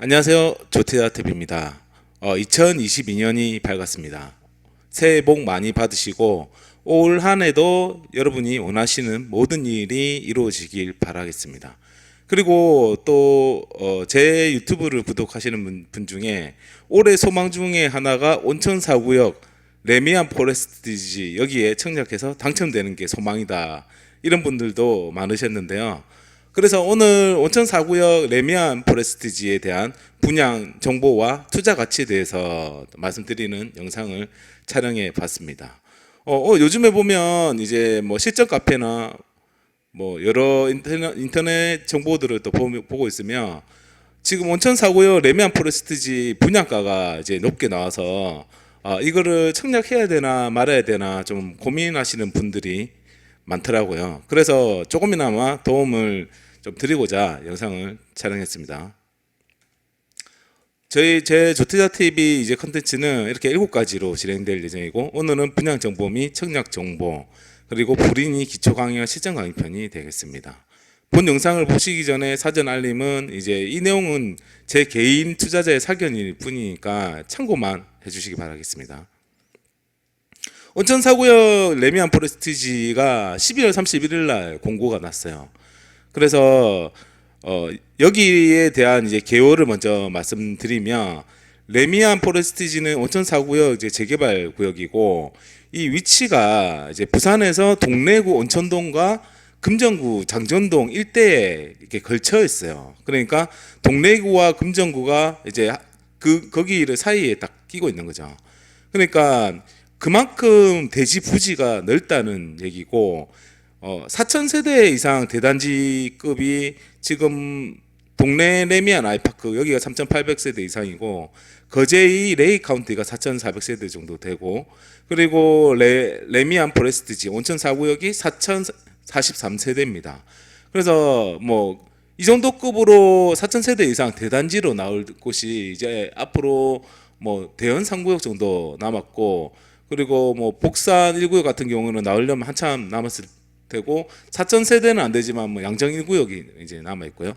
안녕하세요. 조태아TV입니다. 2022년이 밝았습니다. 새해 복 많이 받으시고 올 한 해도 여러분이 원하시는 모든 일이 이루어지길 바라겠습니다. 그리고 또 제 유튜브를 구독하시는 분 중에 올해 소망 중에 하나가 온천 4구역 레미안 포레스티지 여기에 청약해서 당첨되는 게 소망이다, 이런 분들도 많으셨는데요. 그래서 오늘 온천 4구역 레미안 포레스티지에 대한 분양 정보와 투자 가치에 대해서 말씀드리는 영상을 촬영해 봤습니다. 요즘에 보면 이제 뭐 실전 카페나 뭐 여러 인터넷 정보들을 또 보고 있으면 지금 온천 4구역 레미안 포레스티지 분양가가 이제 높게 나와서 이거를 청약해야 되나 말아야 되나 좀 고민하시는 분들이 많더라고요. 그래서 조금이나마 도움을 좀 드리고자 영상을 촬영했습니다. 제 조태자 TV 이제 컨텐츠는 이렇게 7가지로 진행될 예정이고, 오늘은 분양 정보 및 청약 정보, 그리고 불인이 기초 강의와 실전 강의 편이 되겠습니다. 본 영상을 보시기 전에 사전 알림은 이제 이 내용은 제 개인 투자자의 사견일 뿐이니까 참고만 해주시기 바라겠습니다. 온천 4구역 레미안 포레스티지가 11월 31일 날 공고가 났어요. 그래서 여기에 대한 이제 개요를 먼저 말씀드리면, 레미안 포레스티지는 온천 4구역 이제 재개발 구역이고, 이 위치가 이제 부산에서 동래구 온천동과 금정구 장전동 일대에 이렇게 걸쳐 있어요. 그러니까 동래구와 금정구가 이제 거기를 사이에 딱 끼고 있는 거죠. 그러니까 그만큼 대지 부지가 넓다는 얘기고, 4,000세대 이상 대단지급이 지금 동래 레미안 아이파크 여기가 3,800세대 이상이고, 거제이 레이 카운티가 4,400세대 정도 되고, 그리고 레미안 포레스티지 온천 4구역이 4,043세대입니다. 그래서 뭐 이 정도 급으로 4,000세대 이상 대단지로 나올 곳이 이제 앞으로 뭐 대연 3구역 정도 남았고, 그리고 뭐 복산 1구역 같은 경우는 나오려면 한참 남았을 되고, 4,000세대는 안 되지만 뭐 양정 1구역이 이제 남아 있고요.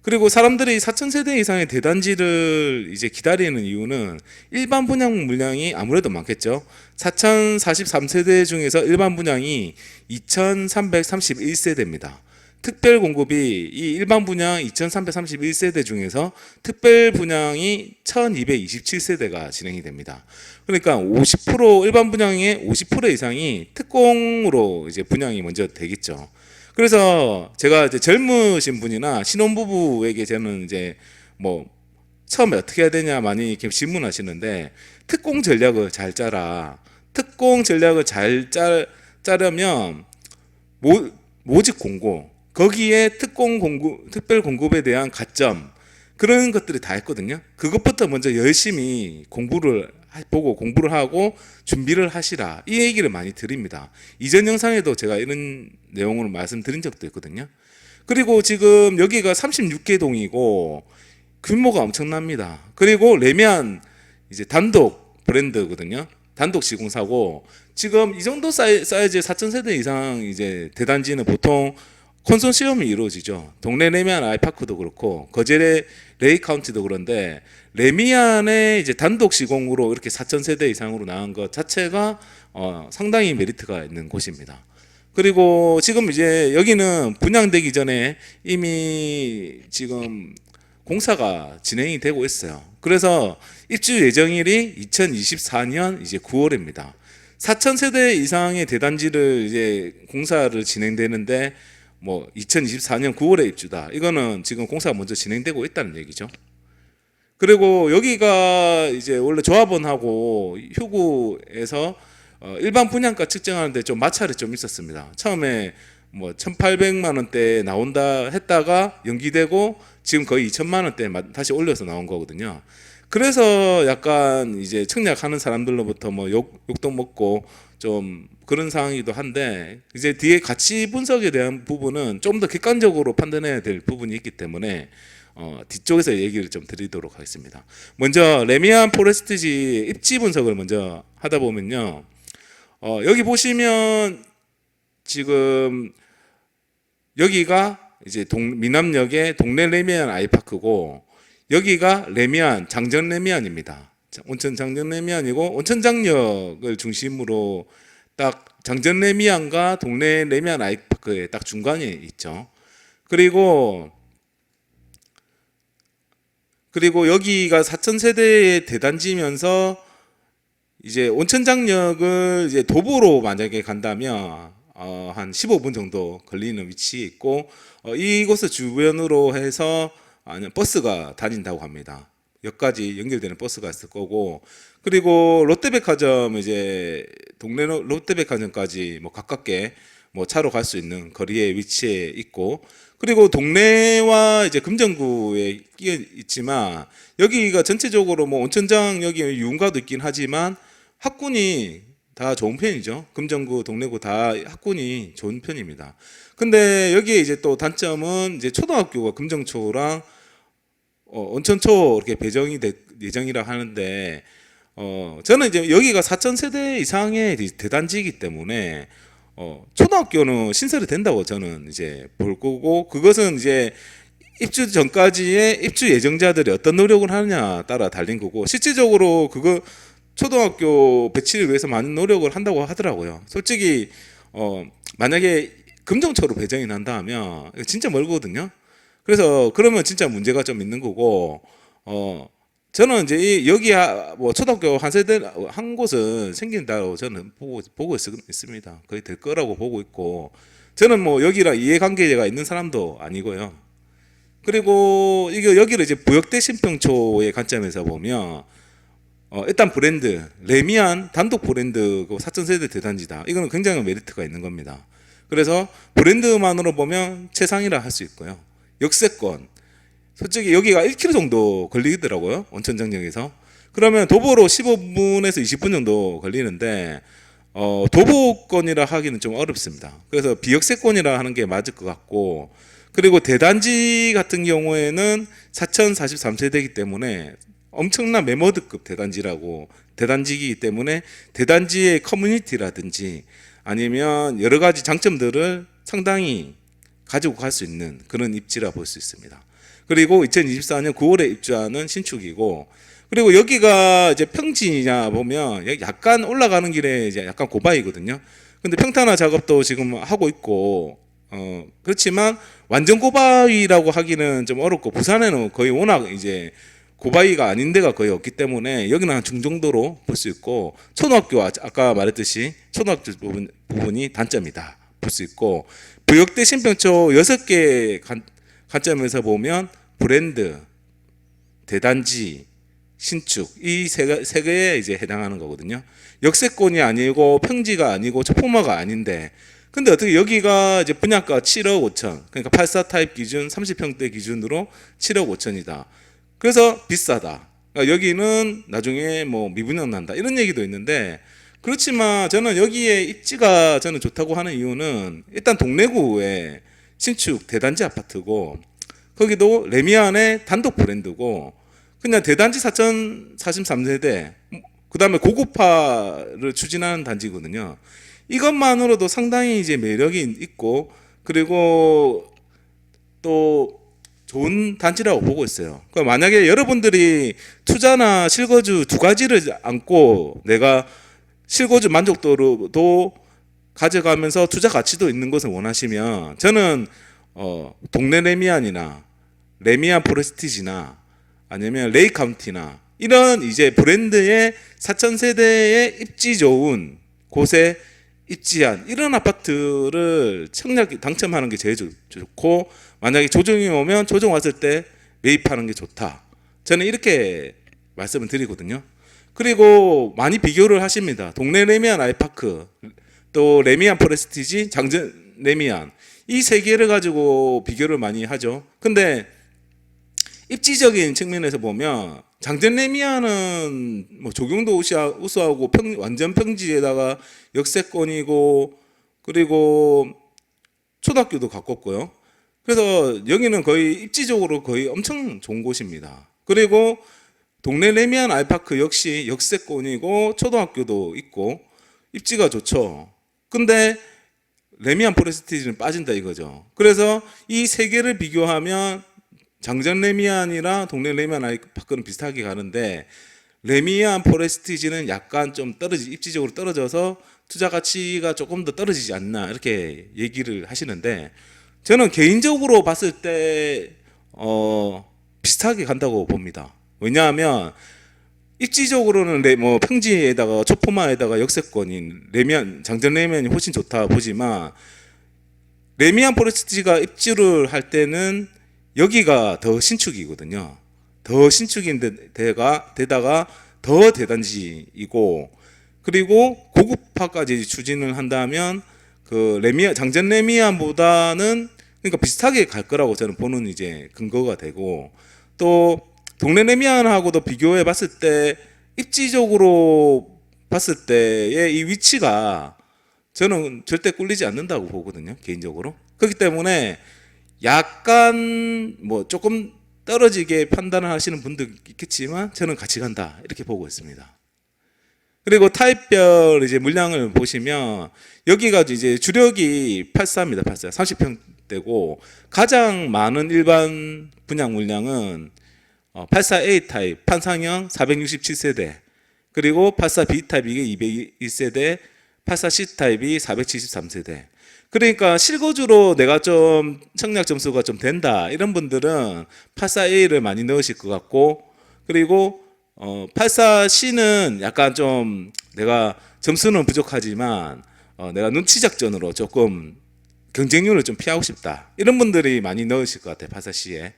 그리고 사람들이 4,000세대 이상의 대단지를 이제 기다리는 이유는 일반 분양 물량이 아무래도 많겠죠. 4,043세대 중에서 일반 분양이 2,331세대입니다. 특별 공급이 이 일반 분양 2,331세대 중에서 특별 분양이 1,227세대가 진행이 됩니다. 그러니까 50% 일반 분양의 50% 이상이 특공으로 이제 분양이 먼저 되겠죠. 그래서 제가 이제 젊으신 분이나 신혼부부에게 저는 이제 뭐 처음에 어떻게 해야 되냐 많이 이렇게 질문하시는데, 특공 전략을 잘 짜라. 특공 전략을 잘 짜려면 모집 공고, 거기에 특별 공급에 대한 가점, 그런 것들이 다 있거든요. 그것부터 먼저 열심히 공부를 하고 준비를 하시라, 이 얘기를 많이 드립니다. 이전 영상에도 제가 이런 내용을 말씀드린 적도 있거든요. 그리고 지금 여기가 36개 동이고 규모가 엄청납니다. 그리고 레미안 이제 단독 브랜드거든요. 단독 시공사고, 지금 이 정도 사이즈의 4,000세대 이상 이제 대단지는 보통 컨소시엄이 이루어지죠. 동네 레미안 아이파크도 그렇고 거제 레이 카운티도 그런데, 레미안의 이제 단독 시공으로 이렇게 4,000세대 이상으로 나온 것 자체가 상당히 메리트가 있는 곳입니다. 그리고 지금 이제 여기는 분양되기 전에 이미 지금 공사가 진행이 되고 있어요. 그래서 입주 예정일이 2024년 이제 9월입니다. 4,000세대 이상의 대단지를 이제 공사를 진행되는데 뭐 2024년 9월에 입주다, 이거는 지금 공사가 먼저 진행되고 있다는 얘기죠. 그리고 여기가 이제 원래 조합원하고 휴구에서 일반 분양가 측정하는데 좀 마찰이 좀 있었습니다. 처음에 뭐 1,800만 원대 나온다 했다가 연기되고 지금 거의 2,000만 원대 다시 올려서 나온 거거든요. 그래서 약간 이제 청약하는 사람들로부터 뭐 욕도 먹고 좀 그런 상황이기도 한데, 이제 뒤에 가치 분석에 대한 부분은 좀 더 객관적으로 판단해야 될 부분이 있기 때문에 뒤쪽에서 얘기를 좀 드리도록 하겠습니다. 먼저 레미안 포레스티지 입지 분석을 먼저 하다 보면요, 여기 보시면 지금 여기가 이제 미남역의 동네 레미안 아이파크고, 여기가 레미안, 장전 레미안입니다. 온천 장전 레미안이고 온천장역을 중심으로 딱 장전 레미안과 동네 레미안 아이파크의 딱 중간에 있죠. 그리고 여기가 4,000세대의 대단지면서 이제 온천장역을 이제 도보로 만약에 간다면 한 15분 정도 걸리는 위치에 있고 이곳을 주변으로 해서 버스가 다닌다고 합니다. 역까지 연결되는 버스가 있을 거고 그리고 롯데백화점 이제 동네 롯데백화점까지 뭐 가깝게 뭐 차로 갈 수 있는 거리에 위치해 있고 그리고 동네와 이제 금정구에 끼어 있지만 여기가 전체적으로 뭐 온천장 여기 유흥가도 있긴 하지만 학군이 다 좋은 편이죠. 금정구, 동래구 다 학군이 좋은 편입니다. 근데 여기에 이제 또 단점은 이제 초등학교가 금정초랑 온천초 이렇게 배정이 될 예정이라 하는데 저는 이제 여기가 4,000세대 이상의 대단지이기 때문에 초등학교는 신설이 된다고 저는 이제 볼 거고 그것은 이제 입주 전까지의 입주 예정자들이 어떤 노력을 하느냐 따라 달린 거고 실질적으로 그거 초등학교 배치를 위해서 많은 노력을 한다고 하더라고요. 솔직히 만약에 금정초로 배정이 난다 하면 진짜 멀거든요. 그래서 그러면 진짜 문제가 좀 있는 거고 저는 이제 여기 뭐 초등학교 한 세대 한 곳은 생긴다고 저는 보고 있습니다. 거의 될 거라고 보고 있고 저는 뭐 여기랑 이해관계가 있는 사람도 아니고요. 그리고 이게 여기를 이제 부역대 신평초의 관점에서 보면 일단 브랜드 레미안 단독 브랜드 4,000세대 대단지다. 이거는 굉장히 메리트가 있는 겁니다. 그래서 브랜드만으로 보면 최상이라 할 수 있고요. 역세권 솔직히 여기가 1km 정도 걸리더라고요. 온천장역에서. 그러면 도보로 15분에서 20분 정도 걸리는데 도보권이라 하기는 좀 어렵습니다. 그래서 비역세권이라 하는 게 맞을 것 같고 그리고 대단지 같은 경우에는 4,043세대이기 때문에 엄청난 메머드급 대단지이기 때문에 대단지의 커뮤니티라든지 아니면 여러 가지 장점들을 상당히 가지고 갈 수 있는 그런 입지라 볼 수 있습니다. 그리고 2024년 9월에 입주하는 신축이고 그리고 여기가 이제 평지냐 보면 약간 올라가는 길에 이제 약간 고바위거든요. 근데 평탄화 작업도 지금 하고 있고 그렇지만 완전 고바위라고 하기는 좀 어렵고 부산에는 거의 워낙 이제 고바위가 아닌 데가 거의 없기 때문에 여기는 한 중정도로 볼 수 있고 초등학교 아까 말했듯이 초등학교 부분이 단점이다 볼 수 있고 부역대 신평초 6개 관점에서 보면 브랜드, 대단지, 신축 이 세 개에 이제 해당하는 거거든요. 역세권이 아니고 평지가 아니고 초포마가 아닌데 근데 어떻게 여기가 이제 분양가 7억 5천 그러니까 84 타입 기준 30평대 기준으로 7억 5천이다. 그래서 비싸다. 그러니까 여기는 나중에 뭐 미분양 난다 이런 얘기도 있는데 그렇지만 저는 여기에 입지가 저는 좋다고 하는 이유는 일단 동래구에 신축 대단지 아파트고 거기도 레미안의 단독 브랜드고 그냥 대단지 4,043세대 그 다음에 고급화를 추진하는 단지거든요. 이것만으로도 상당히 이제 매력이 있고 그리고 또 좋은 단지라고 보고 있어요. 그러니까 만약에 여러분들이 투자나 실거주 두 가지를 안고 내가 실거주 만족도도 가져가면서 투자 가치도 있는 것을 원하시면 저는 동네 레미안이나 레미안 포레스티지나 아니면 레이 카운티나 이런 이제 브랜드의 4,000세대의 입지 좋은 곳에 입지한 이런 아파트를 청약 당첨하는 게 제일 좋고 만약에 조정이 오면 조정 왔을 때 매입하는 게 좋다. 저는 이렇게 말씀을 드리거든요. 그리고 많이 비교를 하십니다. 동네 레미안 아이파크 또 레미안 포레스티지 장전 레미안 이 세 개를 가지고 비교를 많이 하죠. 근데 입지적인 측면에서 보면 장전 레미안은 뭐 조경도 우수하고 완전 평지에다가 역세권이고 그리고 초등학교도 가깝고요. 그래서 여기는 거의 입지적으로 거의 엄청 좋은 곳입니다. 그리고 동네 레미안 아이파크 역시 역세권이고 초등학교도 있고 입지가 좋죠. 근데 레미안 포레스티지는 빠진다 이거죠. 그래서 이 세 개를 비교하면 장전 레미안이랑 동네 레미안 아이파크는 비슷하게 가는데 레미안 포레스티지는 약간 좀 입지적으로 떨어져서 투자 가치가 조금 더 떨어지지 않나 이렇게 얘기를 하시는데 저는 개인적으로 봤을 때 비슷하게 간다고 봅니다. 왜냐하면 입지적으로는 뭐 평지에다가 초포마에다가 역세권인 레미안 장전 레미안이 훨씬 좋다 보지만 레미안 포레스티지가 입주를 할 때는 여기가 더 신축이거든요. 더 신축인데다가 더 대단지이고 그리고 고급화까지 추진을 한다면 그 장전 레미안보다는 그러니까 비슷하게 갈 거라고 저는 보는 이제 근거가 되고 또 동네 레미안하고도 비교해 봤을 때 입지적으로 봤을 때의 이 위치가 저는 절대 꿀리지 않는다고 보거든요, 개인적으로. 그렇기 때문에 약간 뭐 조금 떨어지게 판단을 하시는 분도 있겠지만 저는 같이 간다 이렇게 보고 있습니다. 그리고 타입별 이제 물량을 보시면 여기가 이제 주력이 84입니다. 84 30평대고 가장 많은 일반 분양 물량은 84A 타입 판상형 467세대 그리고 84B 타입이 201세대 84C 타입이 473세대. 그러니까 실거주로 내가 좀 청약 점수가 좀 된다 이런 분들은 84A를 많이 넣으실 것 같고 그리고 84C는 약간 좀 내가 점수는 부족하지만 내가 눈치 작전으로 조금 경쟁률을 좀 피하고 싶다 이런 분들이 많이 넣으실 것 같아요. 84C에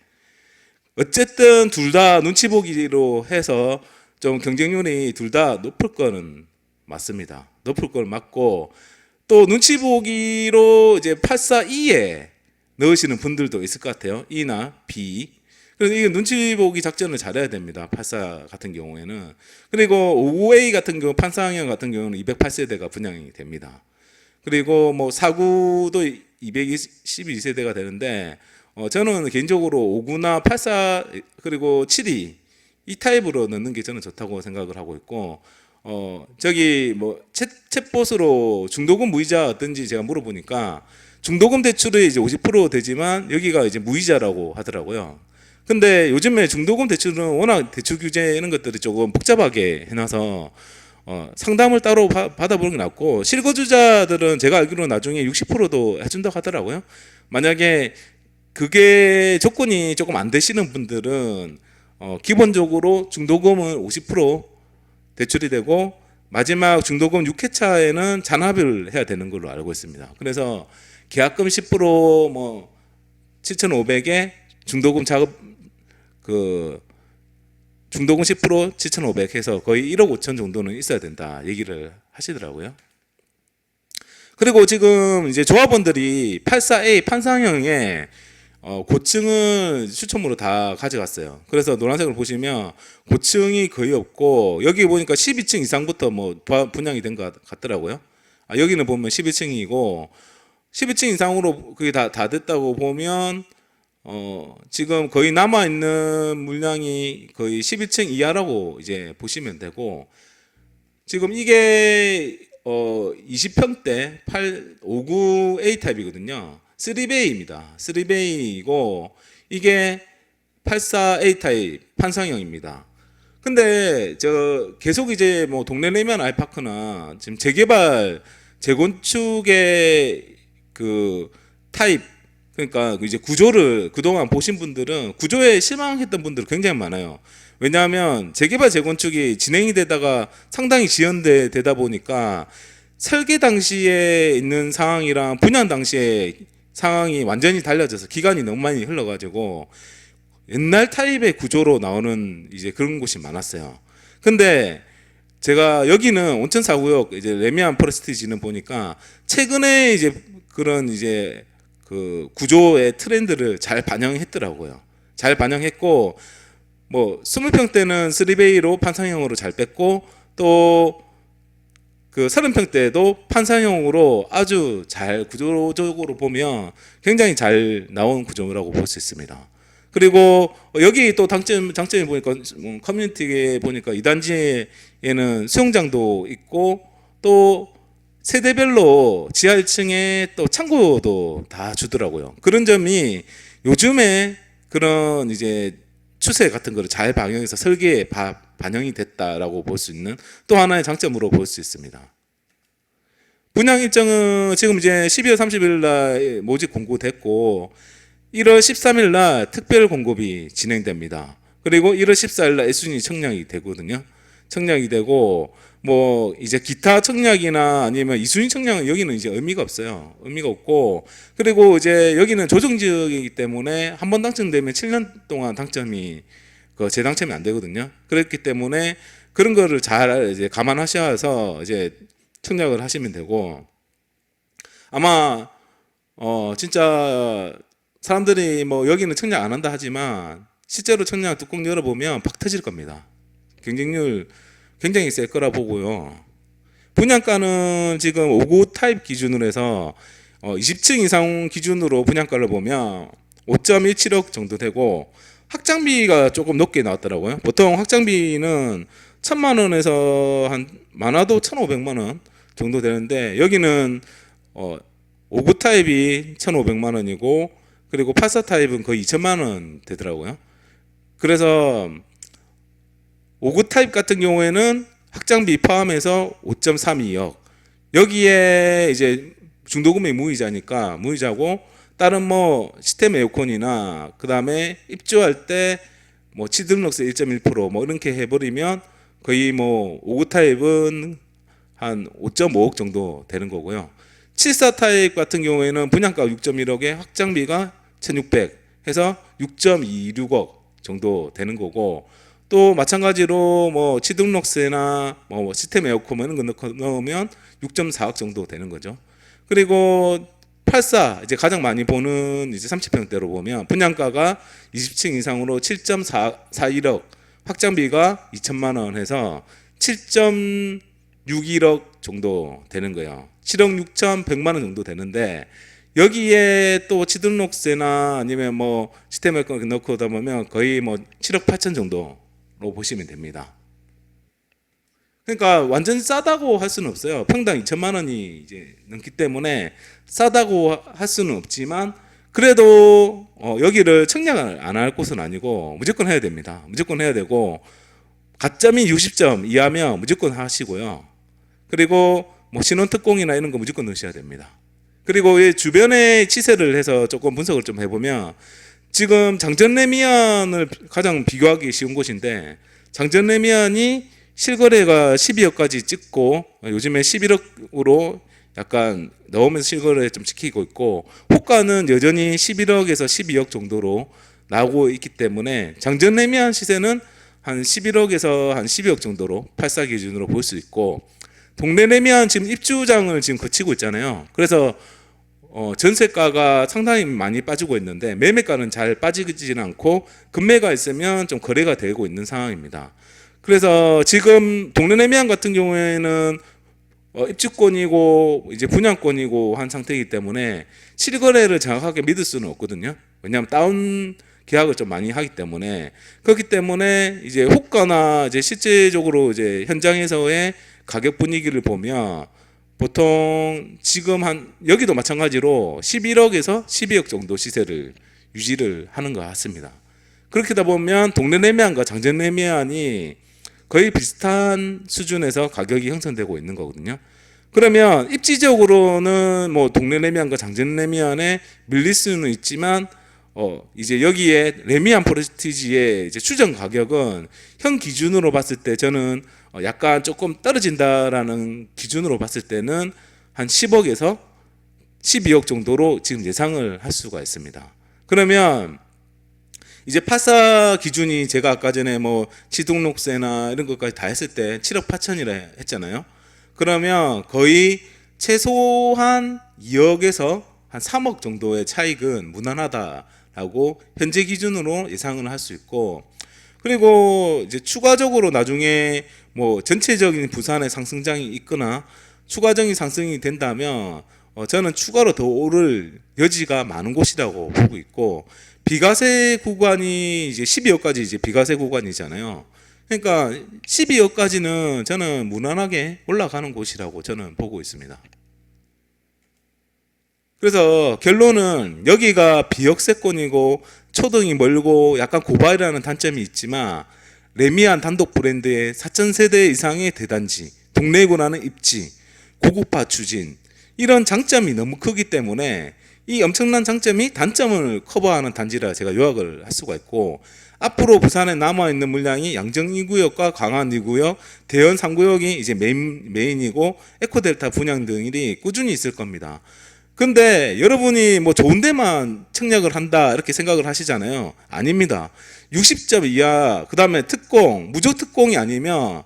어쨌든 둘 다 눈치 보기로 해서 좀 경쟁률이 둘 다 높을 거는 맞습니다. 높을 걸 맞고 또 눈치 보기로 이제 84E에 넣으시는 분들도 있을 것 같아요. E나 B. 그래서 이게 눈치 보기 작전을 잘해야 됩니다. 84 같은 경우에는. 그리고 55A 같은 경우 판상형 같은 경우는 208세대가 분양이 됩니다. 그리고 뭐 49도 212세대가 되는데 저는 개인적으로 59나 84 그리고 72 이 타입으로 넣는 게 저는 좋다고 생각을 하고 있고 저기 뭐 챗봇으로 중도금 무이자 어떤지 제가 물어보니까 중도금 대출이 이제 50% 되지만 여기가 이제 무이자라고 하더라고요. 근데 요즘에 중도금 대출은 워낙 대출 규제 이런 것들이 조금 복잡하게 해놔서 상담을 따로 받아보는 게 낫고 실거주자들은 제가 알기로 나중에 60%도 해준다고 하더라고요. 만약에 그게 조건이 조금 안 되시는 분들은 기본적으로 중도금은 50% 대출이 되고 마지막 중도금 6회차에는 잔합을 해야 되는 걸로 알고 있습니다. 그래서 계약금 10%뭐 7,500에 중도금 작업 중도금 10% 7,500 해서 거의 1억 5천 정도는 있어야 된다 얘기를 하시더라고요. 그리고 지금 이제 조합원들이 84A 판상형에 고층을 추첨으로 다 가져갔어요. 그래서 노란색을 보시면 고층이 거의 없고 여기 보니까 12층 이상부터 뭐 분양이 된 것 같더라고요. 여기는 보면 12층이고 12층 이상으로 그게 다 됐다고 보면 지금 거의 남아 있는 물량이 거의 12층 이하라고 이제 보시면 되고 지금 이게 20평대 59A 타입이거든요. 3베이입니다. 3베이이고 이게 84A 타입 판상형입니다. 근데 저 계속 이제 뭐 동네 레미안 아이파크나 지금 재개발 재건축의 그 타입 그러니까 이제 구조를 그동안 보신 분들은 구조에 실망했던 분들 굉장히 많아요. 왜냐하면 재개발 재건축이 진행이 되다가 상당히 지연되다 보니까 설계 당시에 있는 상황이랑 분양 당시에 상황이 완전히 달라져서 기간이 너무 많이 흘러가지고 옛날 타입의 구조로 나오는 이제 그런 곳이 많았어요. 근데 제가 여기는 온천 4구역 이제 레미안 포레스티지는 보니까 최근에 이제 그런 이제 그 구조의 트렌드를 잘 반영했더라고요. 잘 반영했고 뭐 20평대는 3베이로 판상형으로 잘 뺐고 또 그 30평대도 판상형으로 아주 잘 구조적으로 보면 굉장히 잘 나온 구조라고 볼 수 있습니다. 그리고 여기 또 장점이 보니까 커뮤니티에 보니까 이 단지에는 수영장도 있고 또 세대별로 지하 1층에 또 창고도 다 주더라고요. 그런 점이 요즘에 그런 이제 추세 같은 거를 잘 반영해서 설계에 반영이 됐다라고 볼 수 있는 또 하나의 장점으로 볼 수 있습니다. 분양 일정은 지금 이제 12월 30일 날 모집 공고됐고 1월 13일 날 특별 공급이 진행됩니다. 그리고 1월 14일 날 1순위 청약이 되거든요. 청약이 되고 뭐 이제 기타 청약이나 아니면 2순위 청약은 여기는 이제 의미가 없어요. 의미가 없고 그리고 이제 여기는 조정 지역이기 때문에 한 번 당첨되면 7년 동안 당첨이 재당첨이 안 되거든요. 그렇기 때문에 그런 거를 잘 이제 감안하셔서 이제 청약을 하시면 되고 아마 진짜 사람들이 뭐 여기는 청약 안 한다 하지만 실제로 청약 뚜껑 열어보면 팍 터질 겁니다. 경쟁률 굉장히 셀 거라 보고요. 분양가는 지금 5구 타입 기준으로 해서 20층 이상 기준으로 분양가를 보면 5.17억 정도 되고 확장비가 조금 높게 나왔더라고요. 보통 확장비는 1,000만 원에서 한 많아도 1,500만 원 정도 되는데 여기는 5구 타입이 1,500만 원이고 그리고 84 타입은 거의 2,000만 원 되더라고요. 그래서 5구 타입 같은 경우에는 확장비 포함해서 5.32억. 여기에 이제 중도금액 무이자니까 무이자고 다른 뭐 시스템 에어컨이나 그 다음에 입주할 때 뭐 취등록세 1.1%뭐 이렇게 해버리면 거의 뭐 5구 타입은 한 5.5억 정도 되는 거고요. 74 타입 같은 경우에는 분양가 6.1억에 확장비가 1,600 해서 6.26억 정도 되는 거고 또 마찬가지로 뭐 취등록세나 뭐 시스템 에어컨 이런 거 넣으면 6.4억 정도 되는 거죠. 그리고 84 이제 가장 많이 보는 이제 30평대로 보면 분양가가 20층 이상으로 7.41억 확장비가 2천만 원 해서 7.61억 정도 되는 거예요. 7억 6천 100만 원 정도 되는데 여기에 또 취등록세나 아니면 뭐 시스템 에어컨 넣고 하다 보면 거의 뭐 7억 8천 정도로 보시면 됩니다. 그러니까 완전 싸다고 할 수는 없어요. 평당 2천만 원이 이제 넘기 때문에 싸다고 할 수는 없지만 그래도 여기를 청약을 안 할 곳은 아니고 무조건 해야 됩니다. 무조건 해야 되고 가점이 60점 이하면 무조건 하시고요. 그리고 뭐 신혼특공이나 이런 거 무조건 넣으셔야 됩니다. 그리고 이 주변의 시세를 해서 조금 분석을 좀 해보면 지금 장전레미안을 가장 비교하기 쉬운 곳인데 장전레미안이 실거래가 12억까지 찍고 요즘에 11억으로 약간 넣으면서 실거래 좀 지키고 있고 호가는 여전히 11억에서 12억 정도로 나오고 있기 때문에 장전레미안 시세는 한 11억에서 한 12억 정도로 84 기준으로 볼 수 있고 동네 레미안 지금 입주장을 지금 거치고 있잖아요. 그래서 전세가가 상당히 많이 빠지고 있는데 매매가는 잘 빠지지는 않고 급매가 있으면 좀 거래가 되고 있는 상황입니다. 그래서 지금 동네 레미안 같은 경우에는 입주권이고 이제 분양권이고 한 상태이기 때문에 실거래를 정확하게 믿을 수는 없거든요. 왜냐하면 다운 계약을 좀 많이 하기 때문에 그렇기 때문에 이제 호가나 이제 실제적으로 이제 현장에서의 가격 분위기를 보면 보통 지금 한 여기도 마찬가지로 11억에서 12억 정도 시세를 유지를 하는 것 같습니다. 그렇게 하다 보면 동네 레미안과 장전 레미안이 거의 비슷한 수준에서 가격이 형성되고 있는 거거든요. 그러면 입지적으로는 뭐 동네 레미안과 장전 레미안에 밀릴 수는 있지만 이제 여기에 레미안 프레스티지의 이제 추정 가격은 현 기준으로 봤을 때 저는 약간 조금 떨어진다라는 기준으로 봤을 때는 한 10억에서 12억 정도로 지금 예상을 할 수가 있습니다. 그러면 이제 84 기준이 제가 아까 전에 뭐 취등록세나 이런 것까지 다 했을 때 7억 8천이라 했잖아요. 그러면 거의 최소한 2억에서 한 3억 정도의 차익은 무난하다라고 현재 기준으로 예상을 할 수 있고 그리고 이제 추가적으로 나중에 뭐 전체적인 부산의 상승장이 있거나 추가적인 상승이 된다면 저는 추가로 더 오를 여지가 많은 곳이라고 보고 있고 비과세 구간이 이제 12억까지 이제 비과세 구간이잖아요. 그러니까 12억까지는 저는 무난하게 올라가는 곳이라고 저는 보고 있습니다. 그래서 결론은 여기가 비역세권이고 초등이 멀고 약간 고발이라는 단점이 있지만 레미안 단독 브랜드의 4,000세대 이상의 대단지, 동네에 권하는 입지, 고급화 추진 이런 장점이 너무 크기 때문에 이 엄청난 장점이 단점을 커버하는 단지라 제가 요약을 할 수가 있고, 앞으로 부산에 남아있는 물량이 양정 2구역과 광안 2구역, 대연 3구역이 이제 메인이고 에코델타 분양 등이 꾸준히 있을 겁니다. 근데 여러분이 뭐 좋은 데만 청약을 한다 이렇게 생각을 하시잖아요. 아닙니다. 60점 이하, 그 다음에 특공, 무조 특공이 아니면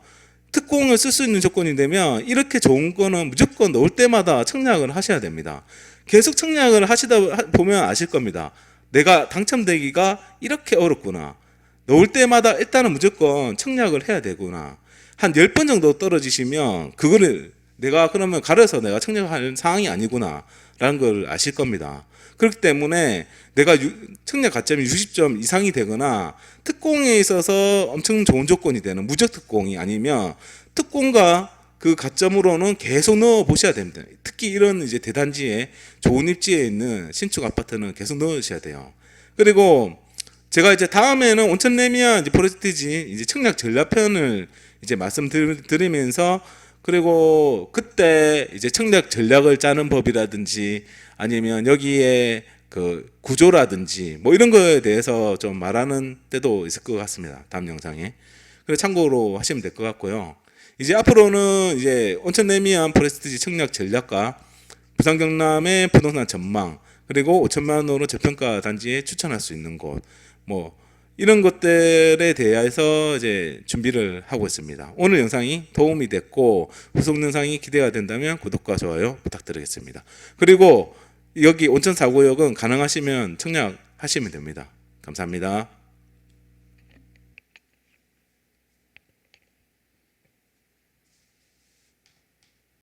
특공을 쓸 수 있는 조건이 되면 이렇게 좋은 거는 무조건 넣을 때마다 청약을 하셔야 됩니다. 계속 청약을 하시다 보면 아실 겁니다. 내가 당첨되기가 이렇게 어렵구나. 넣을 때마다 일단은 무조건 청약을 해야 되구나. 한 10번 정도 떨어지시면 그거를 내가 그러면 가려서 내가 청약할 상황이 아니구나 라는 걸 아실 겁니다. 그렇기 때문에 내가 청약 가점이 60점 이상이 되거나 특공에 있어서 엄청 좋은 조건이 되는 무적 특공이 아니면 특공과 그 가점으로는 계속 넣어 보셔야 됩니다. 특히 이런 이제 대단지에 좋은 입지에 있는 신축 아파트는 계속 넣으셔야 돼요. 그리고 제가 이제 다음에는 온천 레미안 이제 프레스티지 이제 청약 전략편을 이제 말씀드리면서, 그리고 그때 이제 청약 전략을 짜는 법이라든지 아니면 여기에 그 구조라든지 뭐 이런 거에 대해서 좀 말하는 때도 있을 것 같습니다. 다음 영상에. 그래서 참고로 하시면 될 것 같고요. 이제 앞으로는 이제 온천 레미안 프레스티지 청약 전략과 부산 경남의 부동산 전망, 그리고 5천만 원으로 저평가 단지에 추천할 수 있는 곳, 뭐 이런 것들에 대해서 이제 준비를 하고 있습니다. 오늘 영상이 도움이 됐고 후속 영상이 기대가 된다면 구독과 좋아요 부탁드리겠습니다. 그리고 여기 온천 4구역은 가능하시면 청약하시면 됩니다. 감사합니다.